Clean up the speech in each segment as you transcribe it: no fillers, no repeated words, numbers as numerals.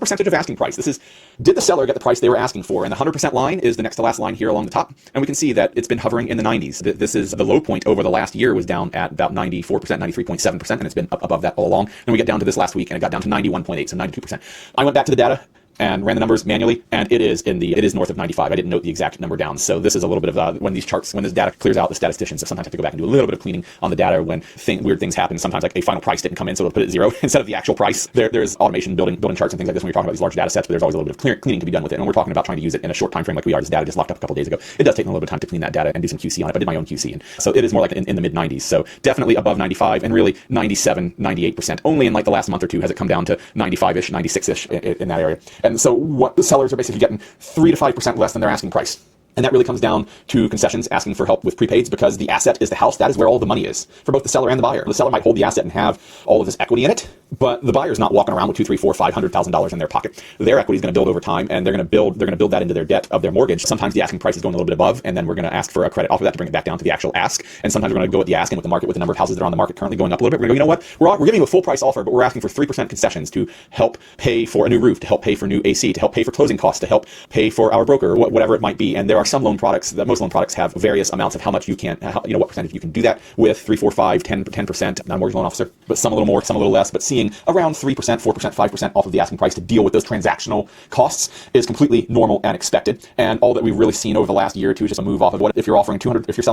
percentage of asking price. This is, did the seller get the price they were asking for? And the 100% line is the next to last line here along the top. And we can see that it's been hovering in the 90s. This is the low point over the last year was down at about 94%, 93.7%, and it's been up above that all along. And we get down to this last week and it got down to 91.8, so 92%. I went back to the data and ran the numbers manually, and it is north of 95. I didn't note the exact number down. So this is a little bit of when this data clears out, the statisticians sometimes have to go back and do a little bit of cleaning on the data when weird things happen. Sometimes like a final price didn't come in, so it'll put it at 0 instead of the actual price. There's automation building charts and things like this when you're talking about these large data sets, but there's always a little bit of cleaning to be done with it. And when we're talking about trying to use it in a short time frame like we are, this data just locked up a couple days ago. It does take a little bit of time to clean that data and do some QC on it. But I did my own QC, and so it is more like in the mid 90s. So definitely above 95, and really 97, 98%. Only in like the last month or two has it come down to 95-ish, 96-ish in that area. And so what the sellers are basically getting 3 to 5% less than their asking price. And that really comes down to concessions, asking for help with prepaids, because the asset is the house. That is where all the money is for both the seller and the buyer. The seller might hold the asset and have all of this equity in it, but the buyer's not walking around with $200,000, $300,000, $400,000, $500,000 in their pocket. Their equity is going to build over time, and they're going to build that into their debt of their mortgage. Sometimes the asking price is going a little bit above, and then we're going to ask for a credit off of that to bring it back down to the actual ask. And sometimes we're going to go at the ask and with the market, with the number of houses that are on the market currently going up a little bit. We're going to go, you know what? We're giving you a full price offer, but we're asking for 3% concessions to help pay for a new roof, to help pay for new AC, to help pay for closing costs, to help pay for our broker, whatever it might be. And there are some loan products that most loan products have various amounts of how much you can, what percentage you can do that with, 3, 4, 5, 10%. Not a mortgage loan officer, but some a little more, some a little less. But seeing around 3%, 4%, 5% off of the asking price to deal with those transactional costs is completely normal and expected. And all that we've really seen over the last year or two is just a move off of what if you're selling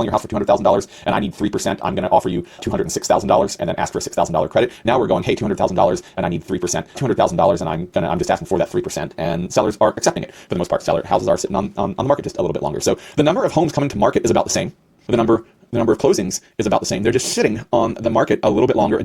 your house for $200,000 and I need 3%, I'm going to offer you $206,000 and then ask for a $6,000 credit. Now we're going, hey, $200,000 and I need 3%, $200,000 and I'm just asking for that 3%, and sellers are accepting it for the most part. Houses are sitting on the market just a little bit longer. So the number of homes coming to market is about the same. The number of closings is about the same. They're just sitting on the market a little bit longer.